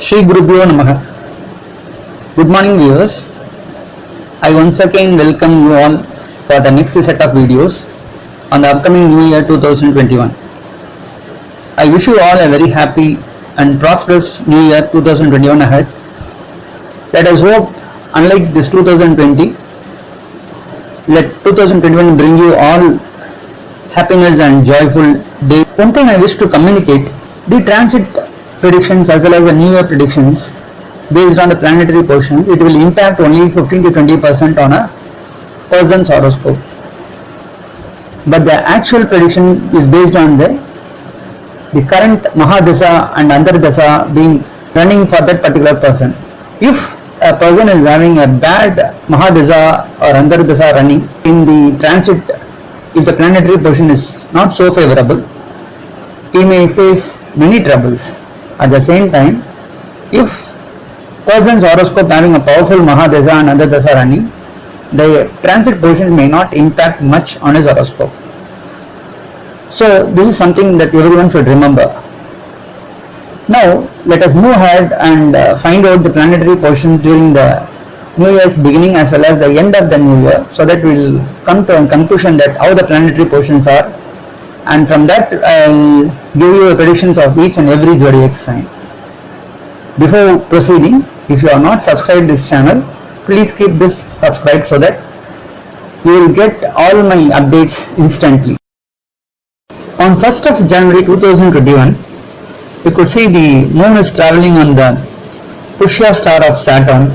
Shri Gurubhyo Namaha. Good morning viewers. I once again welcome you all for the next set of videos on the upcoming New Year 2021. I wish you all a very happy and prosperous New Year 2021 ahead. Let us hope, unlike this 2020, let 2021 bring you all happiness and joyful day. One thing I wish to communicate, the transit predictions as well as the New Year predictions based on the planetary portion, it will impact only 15 to 20% on a person's horoscope. But the actual prediction is based on the current Mahadasa and Antardasa being running for that particular person. If a person is having a bad Mahadasa or Antardasa running in the transit, if the planetary portion is not so favorable, he may face many troubles. At the same time, if person's horoscope having a powerful Mahadasa and Antardasa running, the transit portion may not impact much on his horoscope. So this is something that everyone should remember. Now let us move ahead and find out the planetary portions during the New Year's beginning as well as the end of the New Year, so that we will come to a conclusion that how the planetary portions are, and from that I will give you the predictions of each and every zodiac sign. Before proceeding, if you are not subscribed to this channel, please keep this subscribed so that you will get all my updates instantly. On 1st of January 2021, we could see the moon is travelling on the Pushya star of Saturn.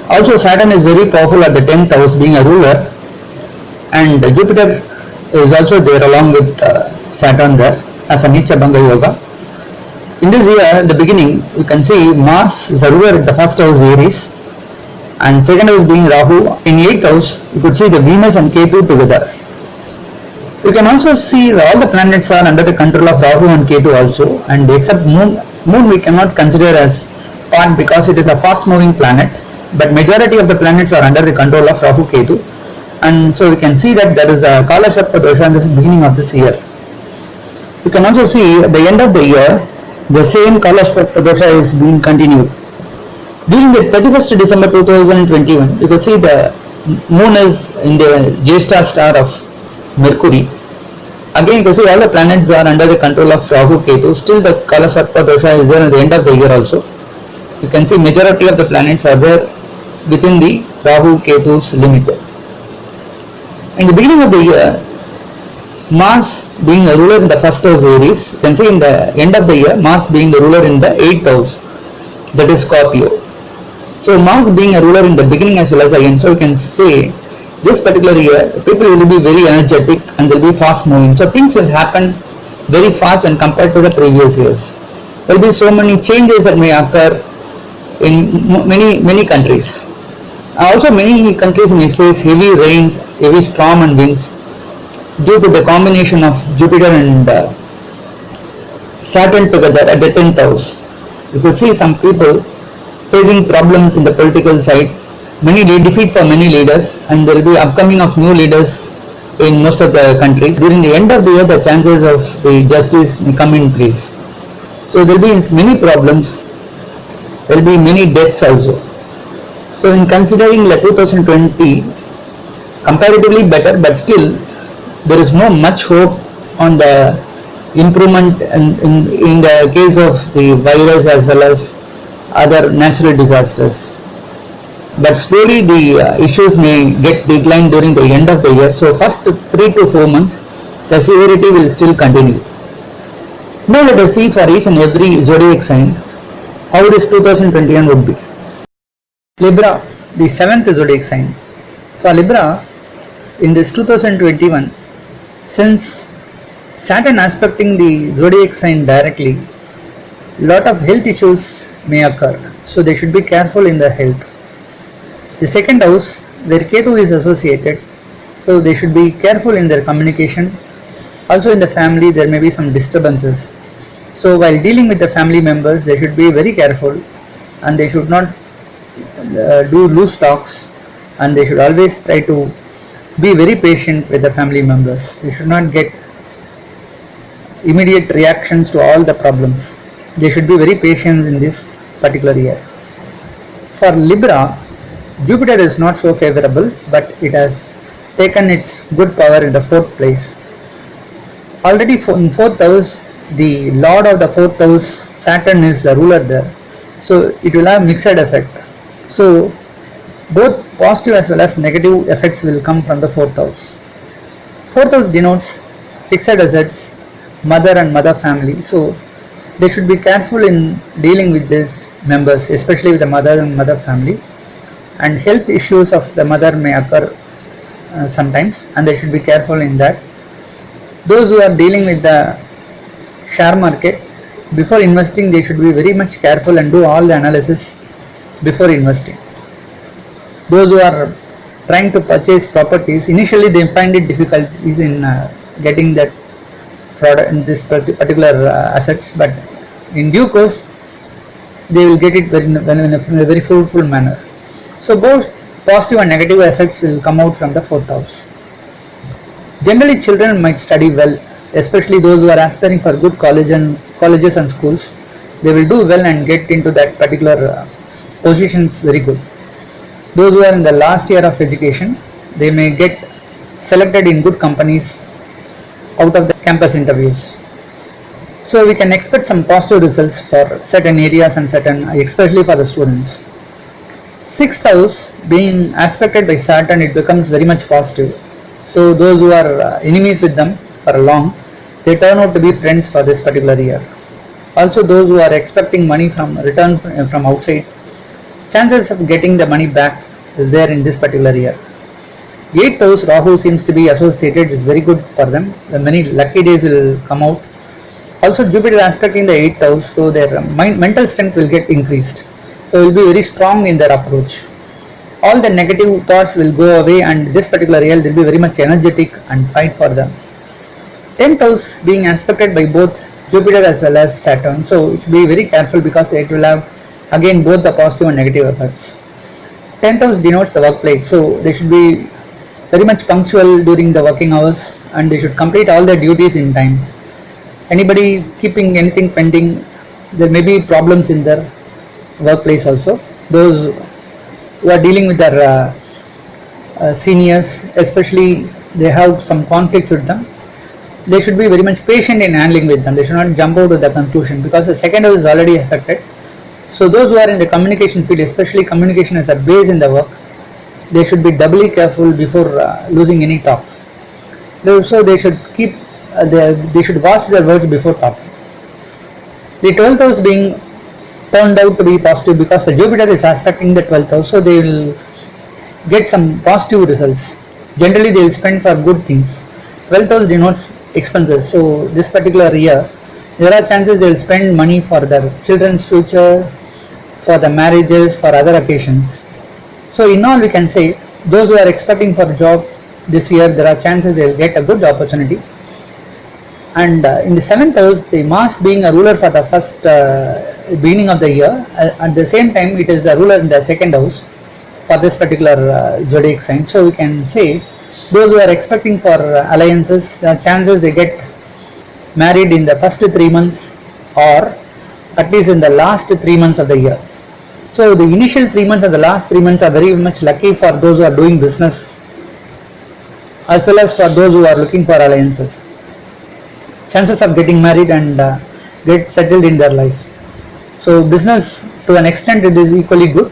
Also Saturn is very powerful at the 10th house, being a ruler, and Jupiter is also there along with Saturn there as a Nicha Bhanga Yoga. In this year, the beginning, you can see Mars is a ruler at the first house Aries, and second house being Rahu. In 8th house, you could see the Venus and Ketu together. You can also see all the planets are under the control of Rahu and Ketu also, and except Moon we cannot consider as part because it is a fast moving planet, but majority of the planets are under the control of Rahu Ketu, and so we can see that there is a Kala Sarpa dosha in the beginning of this year. You can also see at the end of the year, the same Kala Sarpa dosha is being continued. During the 31st December 2021, you could see the moon is in the Jyeshtha star of Mercury. Again you can see all the planets are under the control of Rahu Ketu. Still the Kala Sarpa dosha is there at the end of the year also. You can see majority of the planets are there within the Rahu Ketu's limit. In the beginning of the year, Mars being a ruler in the first house Aries, you can see in the end of the year, Mars being the ruler in the 8th house, that is Scorpio. So Mars being a ruler in the beginning as well as the end, so you can say this particular year, people will be very energetic and they will be fast moving. So things will happen very fast when compared to the previous years. There will be so many changes that may occur in many countries. Also many countries may face heavy rains, heavy storm and winds due to the combination of Jupiter and Saturn together at the 10th house. You could see some people facing problems in the political side, many defeat for many leaders, and there will be upcoming of new leaders in most of the countries. During the end of the year, the chances of the justice may come in place. So there will be many problems, there will be many deaths also. So in considering the 2020 comparatively better, but still there is no much hope on the improvement in the case of the virus as well as other natural disasters. But slowly the issues may get declined during the end of the year. So first 3 to 4 months, the severity will still continue. Now let us see for each and every zodiac sign how this 2021 would be. Libra, the 7th zodiac sign. For Libra, in this 2021, since Saturn aspecting the zodiac sign directly, lot of health issues may occur. So they should be careful in their health. The second house where Ketu is associated, so they should be careful in their communication. Also in the family there may be some disturbances. So while dealing with the family members, they should be very careful and they should not do loose talks, and they should always try to be very patient with the family members. They should not get immediate reactions to all the problems. they should be very patient in this particular year. For Libra, Jupiter is not so favorable, but it has taken its good power in the fourth place. Already in fourth house, the lord of the fourth house, Saturn, is the ruler there, so it will have mixed effect. So both positive as well as negative effects will come from the fourth house. Fourth house denotes fixed assets, mother and mother family, so they should be careful in dealing with these members, especially with the mother and mother family, and health issues of the mother may occur sometimes, and they should be careful in that. Those who are dealing with the share market, before investing they should be very much careful and do all the analysis before investing. Those who are trying to purchase properties, initially they find it difficult in getting that product in this particular assets, but in due course they will get it in a very fruitful manner. So both positive and negative effects will come out from the fourth house. Generally, children might study well, especially those who are aspiring for good colleges and schools. They will do well and get into that particular positions very good. Those who are in the last year of education, they may get selected in good companies out of the campus interviews. So we can expect some positive results for certain areas and certain, especially for the students. Sixth house being aspected by Saturn, it becomes very much positive. So those who are enemies with them for long, they turn out to be friends for this particular year. Also those who are expecting money from return from outside, chances of getting the money back is there in this particular year. 8th house, Rahu seems to be associated, is very good for them. The many lucky days will come out. Also Jupiter aspecting the 8th house, so their mental strength will get increased. So will be very strong in their approach. All the negative thoughts will go away, and this particular year they will be very much energetic and fight for them. 10th house being aspected by both Jupiter as well as Saturn, so it should be very careful because it will have again both the positive and negative effects. 10th house denotes the workplace, so they should be very much punctual during the working hours, and they should complete all their duties in time. Anybody keeping anything pending, there may be problems in their workplace also. Those who are dealing with their seniors, especially they have some conflicts with them, they should be very much patient in handling with them. They should not jump out to the conclusion because the second house is already affected. So those who are in the communication field, especially communication as the base in the work, they should be doubly careful before losing any talks. So they should keep they should watch their words before talking. The 12th house being turned out to be positive because the Jupiter is aspecting the 12th house, so they will get some positive results. Generally they will spend for good things. 12th house denotes expenses, so this particular year there are chances they will spend money for their children's future, for the marriages, for other occasions. So in all we can say, those who are expecting for a job this year, there are chances they will get a good opportunity. And in the 7th house, the Mars being a ruler for the first beginning of the year, at the same time it is the ruler in the second house for this particular zodiac sign. So we can say those who are expecting for alliances, there are chances they get married in the first 3 months or at least in the last 3 months of the year. So the initial 3 months and the last 3 months are very much lucky for those who are doing business as well as for those who are looking for alliances. Chances of getting married and get settled in their life. So business to an extent it is equally good.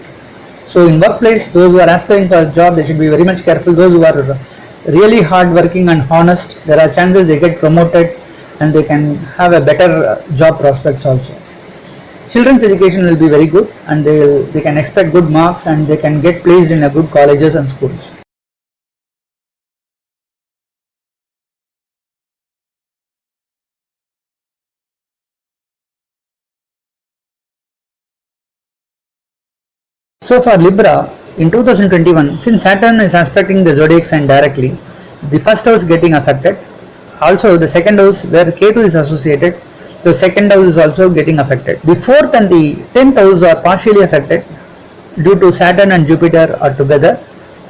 So in workplace, those who are aspiring for a job, they should be very much careful. Those who are really hard working and honest, there are chances they get promoted and they can have a better job prospects also. Children's education will be very good, and they can expect good marks and they can get placed in a good colleges and schools. So for Libra, in 2021, since Saturn is aspecting the zodiac sign directly, the first house getting affected. Also the second house where Ketu is associated, the second house is also getting affected. The 4th and the 10th house are partially affected due to Saturn and Jupiter are together,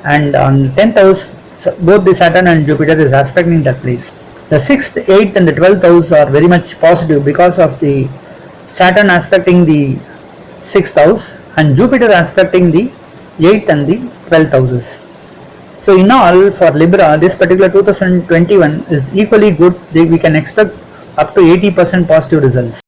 and on 10th house both the Saturn and Jupiter is aspecting that place. The 6th, 8th and the 12th house are very much positive because of the Saturn aspecting the 6th house, and Jupiter aspecting the 8th and the 12th houses. So in all, for Libra, this particular 2021 is equally good. We can expect up to 80% positive results.